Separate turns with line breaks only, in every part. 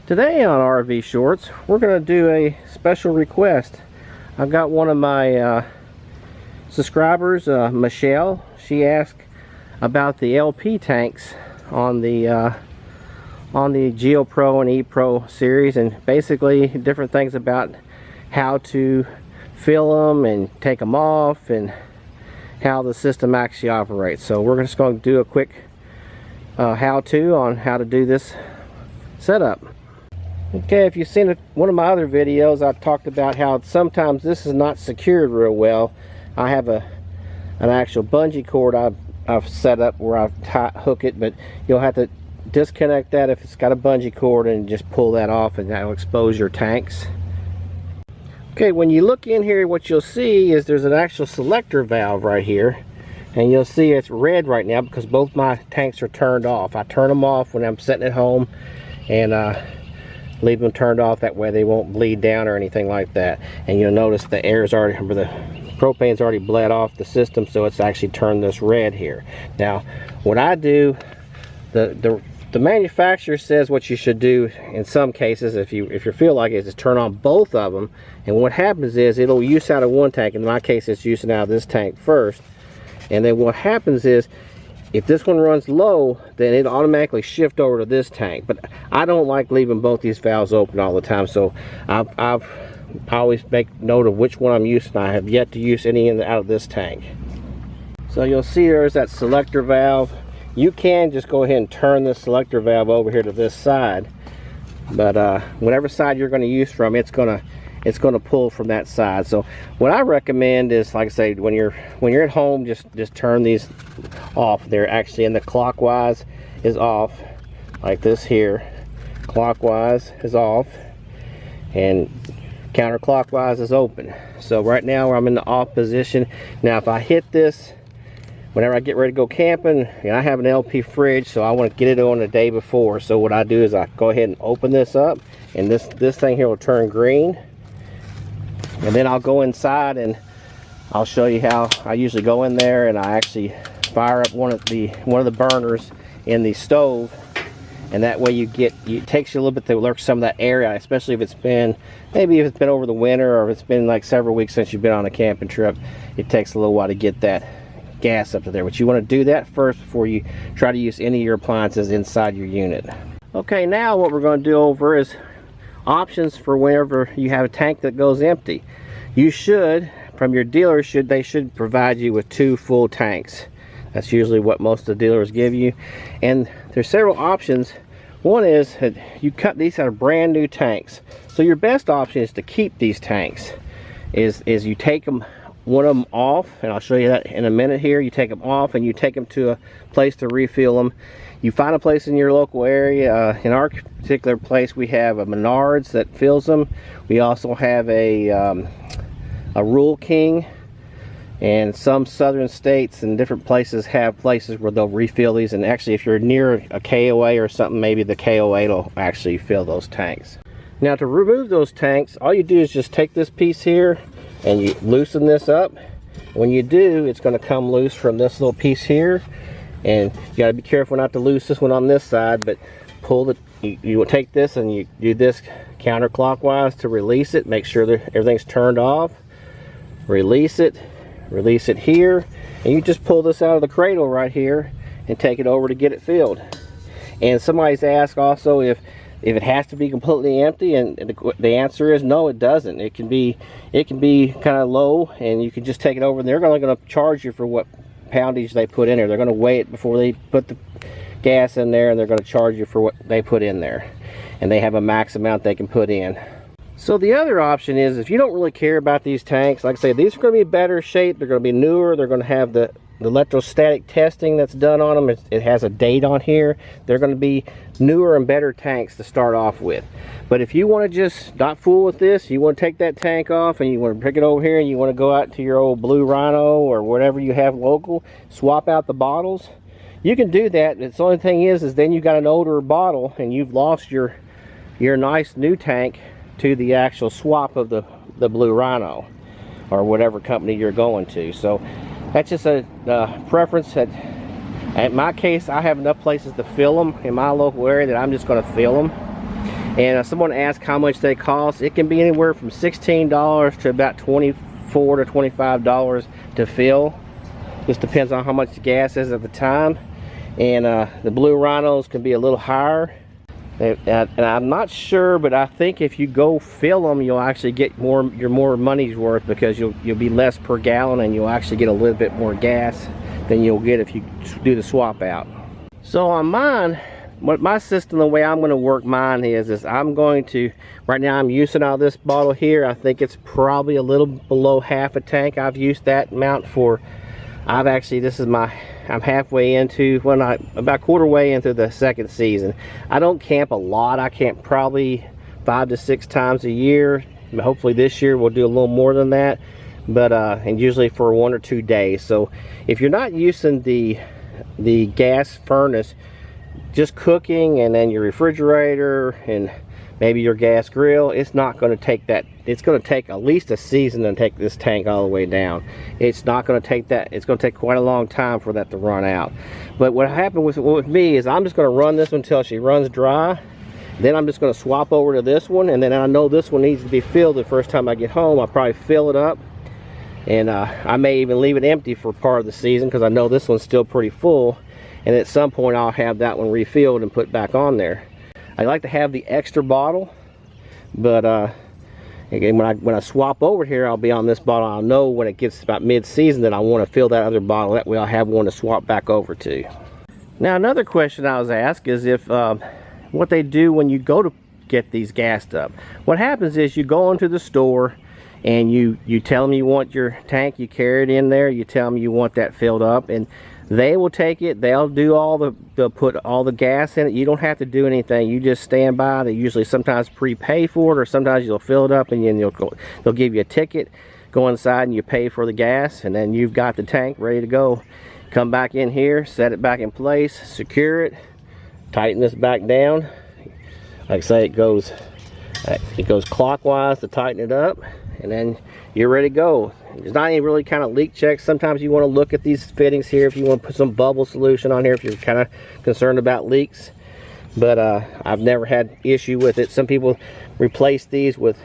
Today on RV Shorts, we're going to do a special request. I've got one of my subscribers, Michelle. She asked about the LP tanks on the Geo Pro and E Pro series, and basically different things about how to fill them and take them off and how the system actually operates. So we're just going to do a quick how-to on how to do this setup. Okay, if you've seen one of my other videos, I've talked about how sometimes this is not secured real well. I have an actual bungee cord I've set up where I've hook it, but you'll have to disconnect that if it's got a bungee cord and just pull that off, and that'll expose your tanks. Okay, when you look in here, what you'll see is there's an actual selector valve right here, and you'll see it's red right now because both my tanks are turned off. I turn them off when I'm sitting at home and leave them turned off, that way they won't bleed down or anything like that. And you'll notice the air's already, or the propane's already bled off the system, so it's actually turned this red here. Now what I do, the manufacturer says what you should do in some cases, if you feel like it, is turn on both of them, and what happens is it'll use out of one tank. In my case, it's using out of this tank first, and then what happens is if this one runs low, then it'll automatically shift over to this tank. But I don't like leaving both these valves open all the time, so I always make note of which one I'm using. I have yet to use any in out of this tank. So you'll see there's that selector valve. You can just go ahead and turn this selector valve over here to this side, but whatever side you're going to use from, it's going to pull from that side. So what I recommend is, like I say, when you're at home, just turn these off. They're actually in the clockwise is off, like this here. Clockwise is off, and counterclockwise is open. So right now I'm in the off position. Now if I hit this whenever I get ready to go camping, and I have an LP fridge, so I want to get it on the day before. So what I do is I go ahead and open this up, and this thing here will turn green. And then I'll go inside and I'll show you how I usually go in there, and I actually fire up one of the burners in the stove, and that way it takes you a little bit to lurk some of that air out, especially if it's been over the winter, or if it's been like several weeks since you've been on a camping trip. It takes a little while to get that gas up to there, but you want to do that first before you try to use any of your appliances inside your unit. Okay, now what we're going to do over is options for whenever you have a tank that goes empty. You should, from your dealer, they should provide you with 2 full tanks. That's usually what most of the dealers give you, and there's several options. One is that you cut these out of brand new tanks. So your best option is to keep these tanks. Is you take one of them off, and I'll show you that in a minute here. You take them off and you take them to a place to refill them. You find a place in your local area. In our particular place, we have a Menards that fills them. We also have a Rural King, and some southern states and different places have places where they'll refill these. And actually, if you're near a KOA or something, maybe the KOA will actually fill those tanks. Now to remove those tanks, all you do is just take this piece here and you loosen this up. When you do, it's going to come loose from this little piece here, and you got to be careful not to loose this one on this side, but you will take this and you do this counterclockwise to release it. Make sure that everything's turned off. Release it here, and you just pull this out of the cradle right here and take it over to get it filled. And somebody's asked also if it has to be completely empty, and the answer is no, it doesn't. It can be kind of low, and you can just take it over, and they're only going to charge you for what poundage they put in there. They're going to weigh it before they put the gas in there, and they're going to charge you for what they put in there, and they have a max amount they can put in. So the other option is, if you don't really care about these tanks, like I say, these are going to be better shape, they're going to be newer, they're going to have the electrostatic testing that's done on them. It has a date on here. They're going to be newer and better tanks to start off with. But if you want to just not fool with this, you want to take that tank off and you want to pick it over here and you want to go out to your old Blue Rhino or whatever you have local, swap out the bottles, you can do that. The only thing is then you got an older bottle and you've lost your nice new tank to the actual swap of the Blue Rhino or whatever company you're going to. So that's just a preference. That in my case, I have enough places to fill them in my local area that I'm just going to fill them. And someone asked how much they cost. It can be anywhere from $16 to about $24 to $25 to fill. Just depends on how much the gas is at the time. And the blue rhinos can be a little higher. And I'm not sure, but I think if you go fill them, you'll actually get your more money's worth, because you'll be less per gallon, and you'll actually get a little bit more gas than you'll get if you do the swap out. So on mine, what my system, the way I'm going to work mine is I'm going to, right now I'm using out of this bottle here. I think it's probably a little below half a tank. I've used that amount for, I'm halfway into, well, not about quarter way into the second season. I don't camp a lot. I camp probably 5 to 6 times a year. Hopefully this year we'll do a little more than that, but and usually for 1 or 2 days. So if you're not using the gas furnace, just cooking and then your refrigerator and maybe your gas grill, it's not going to take that. It's going to take at least a season to take this tank all the way down. It's not going to take that. It's going to take quite a long time for that to run out. But what happened with me is I'm just going to run this one until she runs dry. Then I'm just going to swap over to this one, and then I know this one needs to be filled the first time I get home. I'll probably fill it up, and I may even leave it empty for part of the season, because I know this one's still pretty full. And at some point I'll have that one refilled and put back on there. I like to have the extra bottle, but again, when I swap over here, I'll be on this bottle. I'll know when it gets about mid-season that I want to fill that other bottle. That way I'll have one to swap back over to. Now another question I was asked is if what they do when you go to get these gassed up. What happens is you go into the store and you tell them you want your tank, you carry it in there, you tell them you want that filled up, and they will take it. They'll do they'll put all the gas in it. You don't have to do anything. You just stand by. They usually sometimes prepay for it, or sometimes you'll fill it up and then they'll give you a ticket. Go inside and you pay for the gas, and then you've got the tank ready to go. Come back in here, set it back in place, secure it, tighten this back down. Like I say, it goes clockwise to tighten it up, and then you're ready to go. There's not any really kind of leak checks. Sometimes you want to look at these fittings here if you want to put some bubble solution on here if you're kind of concerned about leaks. But I've never had issue with it. Some people replace these with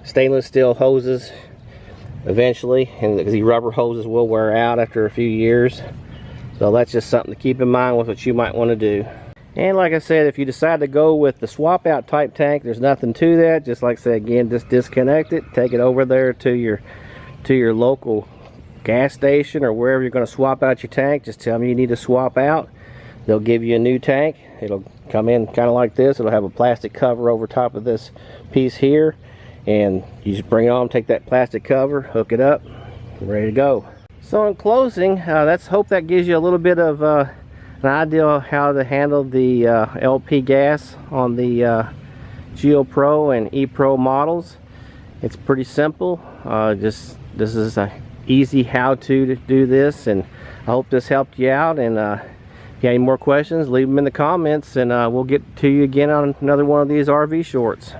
stainless steel hoses eventually, and these rubber hoses will wear out after a few years. So that's just something to keep in mind with what you might want to do. And like I said, if you decide to go with the swap out type tank, there's nothing to that. Just like I said, again, just disconnect it, take it over there to your local gas station or wherever you're going to swap out your tank. Just tell them you need to swap out. They'll give you a new tank. It'll come in kind of like this. It'll have a plastic cover over top of this piece here, and you just bring it on, take that plastic cover, hook it up, ready to go. So in closing, hope that gives you a little bit of an idea of how to handle the LP gas on the Geo Pro and E Pro models. It's pretty simple. This is a easy how-to do this, and I hope this helped you out. And if you have any more questions, leave them in the comments, and we'll get to you again on another one of these RV shorts.